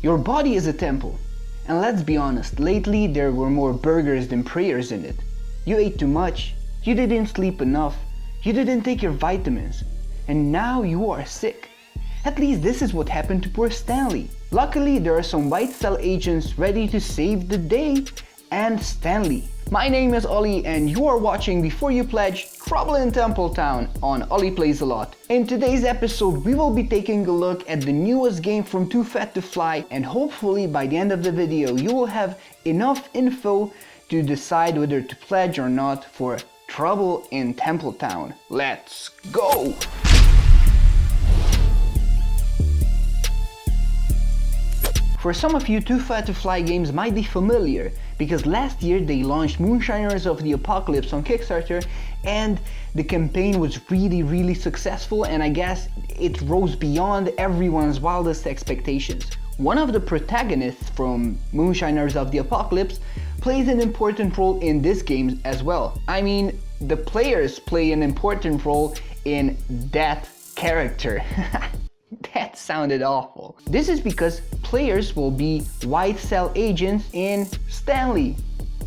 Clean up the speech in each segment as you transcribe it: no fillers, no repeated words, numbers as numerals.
Your body is a temple. And let's be honest, lately there were more burgers than prayers in it. You ate too much, you didn't sleep enough, you didn't take your vitamins, and now you are sick. At least this is what happened to poor Stanley. Luckily, there are some white cell agents ready to save the day, and Stanley. My name is Ollie and you are watching Before You Pledge Trouble in Templetown on Ollie Plays A Lot. In today's episode we will be taking a look at the newest game from 2Fat2Fly, and hopefully by the end of the video you will have enough info to decide whether to pledge or not for Trouble in Templetown. Let's go! For some of you, 2Fat2Fly games might be familiar, because last year they launched Moonshiners of the Apocalypse on Kickstarter, and the campaign was really successful, and I guess it rose beyond everyone's wildest expectations. One of the protagonists from Moonshiners of the Apocalypse plays an important role in this game as well. I mean, the players play an important role in that character. That sounded awful. This is because players will be white cell agents in Stanley,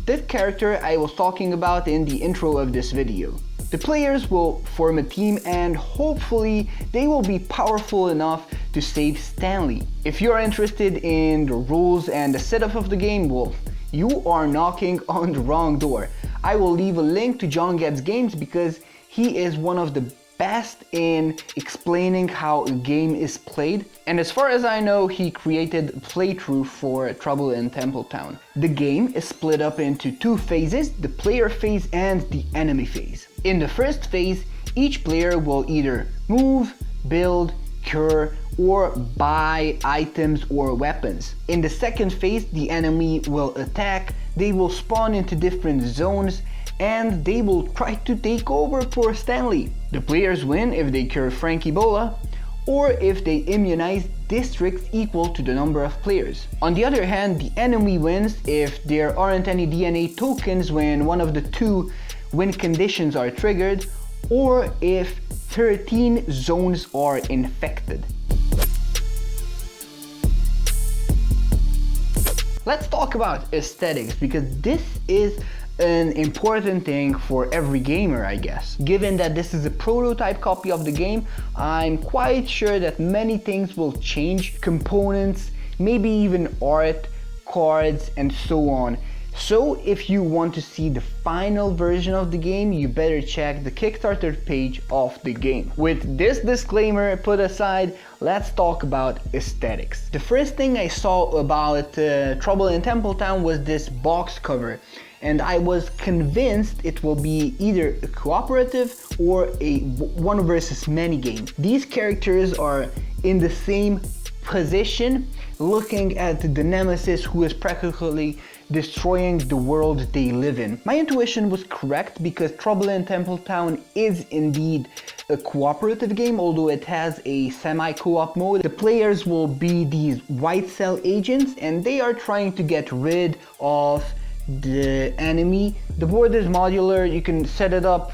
that character I was talking about in the intro of this video. The players will form a team and hopefully they will be powerful enough to save Stanley. If you're interested in the rules and the setup of the game, well, you are knocking on the wrong door. I will leave a link to John Gets Games because he is one of the best in explaining how a game is played, and as far as I know he created a playthrough for Trouble in Templetown. The game is split up into two phases, the player phase and the enemy phase. In the first phase, each player will either move, build, cure, or buy items or weapons. In the second phase, the enemy will attack, they will spawn into different zones, and they will try to take over for Stanley. The players win if they cure Frank Ebola, or if they immunize districts equal to the number of players. On the other hand, the enemy wins if there aren't any DNA tokens when one of the two win conditions are triggered, or if 13 zones are infected. Let's talk about aesthetics, because this is an important thing for every gamer, I guess. Given that this is a prototype copy of the game, I'm quite sure that many things will change, components, maybe even art, cards, and so on. So if you want to see the final version of the game, you better check the Kickstarter page of the game. With this disclaimer put aside, let's talk about aesthetics. The first thing I saw about Trouble in Templetown was this box cover, and I was convinced it will be either a cooperative or a one versus many game. These characters are in the same position, looking at the nemesis who is practically destroying the world they live in. My intuition was correct, because Trouble in Templetown is indeed a cooperative game, although it has a semi-co-op mode. The players will be these white cell agents and they are trying to get rid of the enemy. The board is modular, you can set it up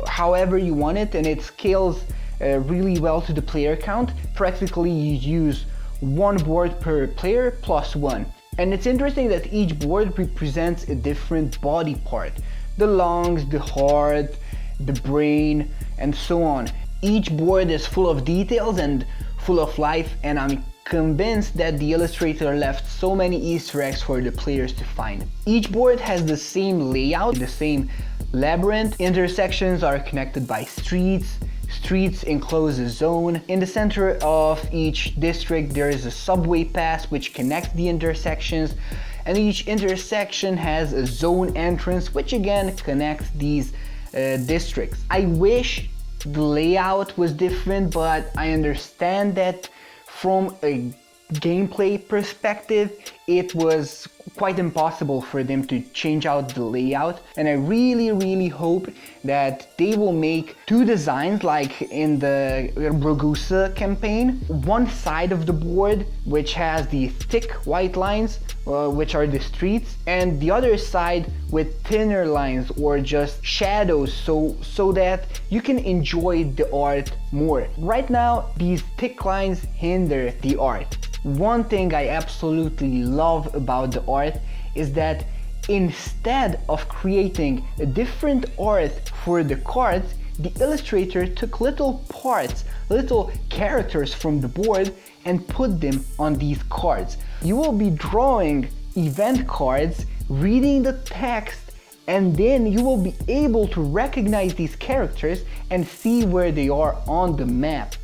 however you want it, and it scales really well to the player count. Practically you use one board per player plus one. And it's interesting that each board represents a different body part. The lungs, the heart, the brain, and so on. Each board is full of details and full of life, and I'm convinced that the illustrator left so many Easter eggs for the players to find. Each board has the same layout, the same labyrinth. Intersections are connected by streets. Streets enclose a zone. In the center of each district there is a subway pass which connects the intersections, and each intersection has a zone entrance which again connects these districts. I wish the layout was different, but I understand that from a gameplay perspective it was quite impossible for them to change out the layout, and I really hope that they will make two designs like in the Ragusa campaign. One side of the board which has the thick white lines which are the streets, and the other side with thinner lines or just shadows, so that you can enjoy the art more. Right now these thick lines hinder the art. One thing I absolutely love about the art is that instead of creating a different art for the cards, the illustrator took little parts, little characters from the board and put them on these cards. You will be drawing event cards, reading the text, and then you will be able to recognize these characters and see where they are on the map.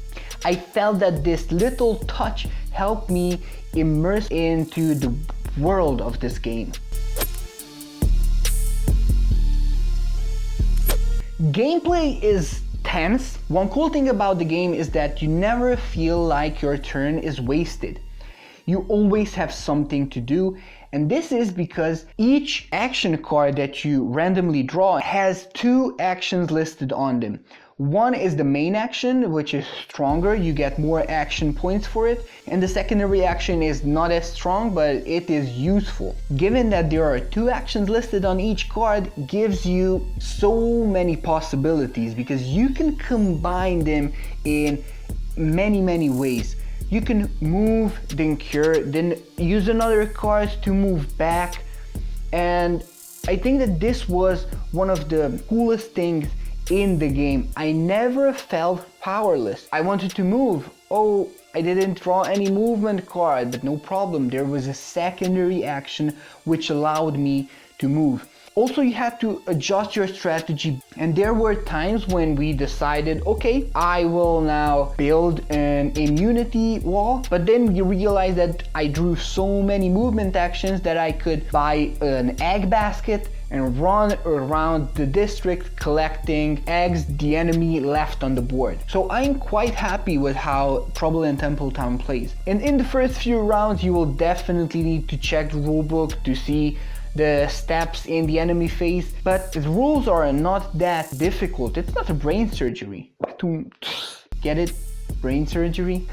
I felt that this little touch helped me immerse into the world of this game. Gameplay is tense. One cool thing about the game is that you never feel like your turn is wasted. You always have something to do, and this is because each action card that you randomly draw has two actions listed on them. One is the main action, which is stronger, you get more action points for it, and the secondary action is not as strong, but it is useful. Given that there are two actions listed on each card, gives you so many possibilities because you can combine them in many ways. You can move, then cure, then use another card to move back, and I think that this was one of the coolest things in the game. I never felt powerless. I wanted to move. Oh, I didn't draw any movement card, but no problem. There was a secondary action which allowed me to move. Also, you had to adjust your strategy, and there were times when we decided, okay, I will now build an immunity wall, but then you realize that I drew so many movement actions that I could buy an egg basket and run around the district collecting eggs the enemy left on the board. So I'm quite happy with how Trouble in Templetown plays. And in the first few rounds, you will definitely need to check the rulebook to see the steps in the enemy phase, but the rules are not that difficult. It's not a brain surgery. Get it? Brain surgery?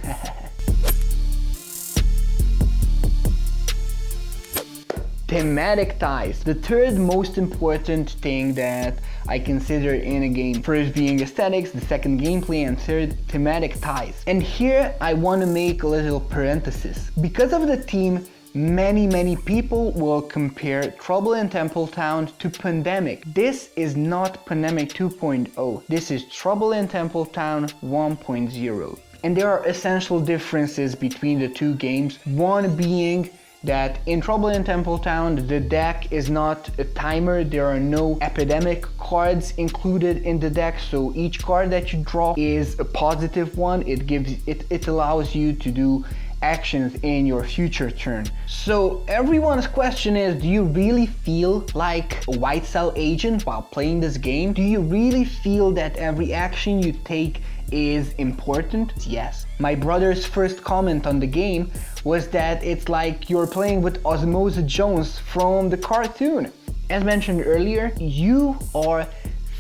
Thematic ties, the third most important thing that I consider in a game. First being aesthetics, the second gameplay, and third thematic ties. And here I want to make a little parenthesis. Because of the theme, many people will compare Trouble in Templetown to Pandemic. This is not Pandemic 2.0. This is Trouble in Templetown 1.0. And there are essential differences between the two games. One being that in Trouble in Templetown, the deck is not a timer. There are no epidemic cards included in the deck, so each card that you draw is a positive one. It allows you to do actions in your future turn. So everyone's question is, do you really feel like a white cell agent while playing this game? Do you really feel that every action you take is important? Yes. My brother's first comment on the game was that it's like you're playing with Osmosis Jones from the cartoon. As mentioned earlier, you are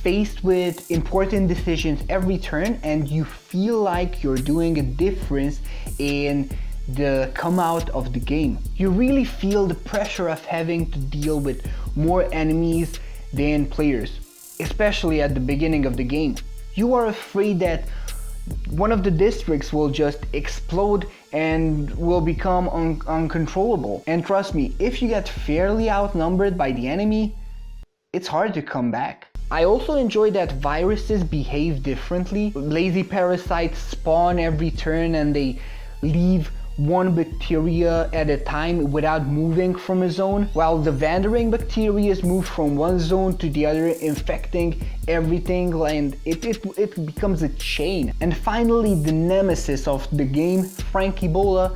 faced with important decisions every turn and you feel like you're doing a difference in the come out of the game. You really feel the pressure of having to deal with more enemies than players, especially at the beginning of the game. You are afraid that one of the districts will just explode and will become uncontrollable. And trust me, if you get fairly outnumbered by the enemy, it's hard to come back. I also enjoy that viruses behave differently. Lazy parasites spawn every turn and they leave one bacteria at a time without moving from a zone, while the wandering bacteria move from one zone to the other, infecting everything, and it becomes a chain. And finally, the nemesis of the game, Frank Ebola,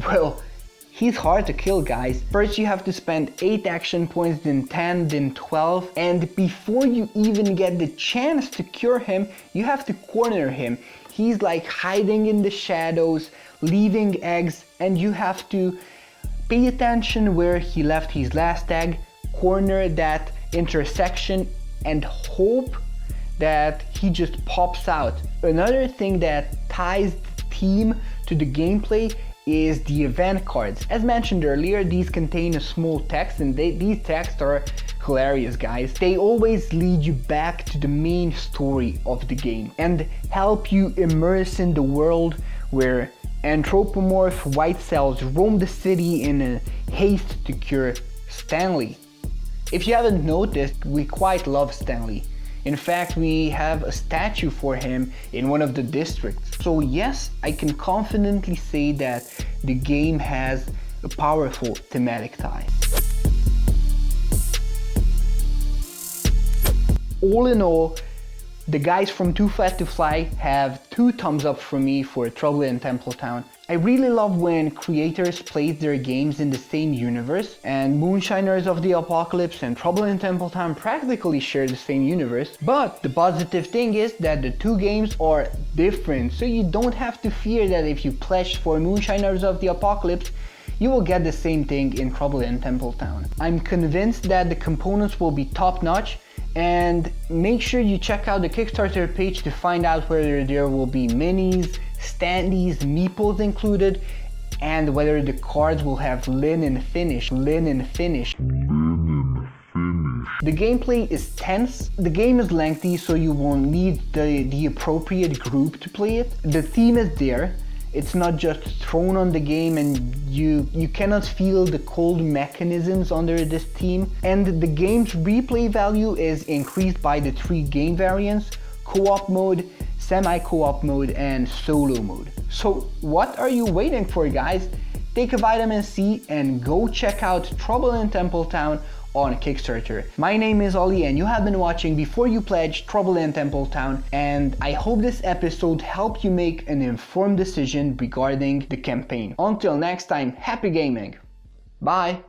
well, he's hard to kill, guys. First you have to spend 8 action points, then 10, then 12, and before you even get the chance to cure him, you have to corner him. He's like hiding in the shadows, leaving eggs, and you have to pay attention where he left his last egg, corner that intersection, and hope that he just pops out. Another thing that ties the theme to the gameplay is the event cards. As mentioned earlier, these contain a small text, and these texts are hilarious, guys. They always lead you back to the main story of the game and help you immerse in the world where Anthropomorph white cells roam the city in a haste to cure Stanley. If you haven't noticed, we quite love Stanley. In fact, we have a statue for him in one of the districts. So yes, I can confidently say that the game has a powerful thematic tie. All in all, the guys from 2Fat2Fly have 2 thumbs up from me for Trouble in Templetown. I really love when creators place their games in the same universe, and Moonshiners of the Apocalypse and Trouble in Templetown practically share the same universe. But the positive thing is that the 2 games are different, so you don't have to fear that if you pledge for Moonshiners of the Apocalypse, you will get the same thing in Trouble in Templetown. I'm convinced that the components will be top-notch, and make sure you check out the Kickstarter page to find out whether there will be minis, standees, meeples included, and whether the cards will have linen finish. The gameplay is tense, the game is lengthy, so you will need the appropriate group to play it. The theme is there. It's not just thrown on the game and you cannot feel the cold mechanisms under this theme. And the game's replay value is increased by the 3 game variants: co-op mode, semi-co-op mode, and solo mode. So what are you waiting for, guys? Take a vitamin C and go check out Trouble in Templetown on Kickstarter. My name is Ollie and you have been watching Before You Pledge Trouble in Templetown, and I hope this episode helped you make an informed decision regarding the campaign. Until next time, happy gaming! Bye!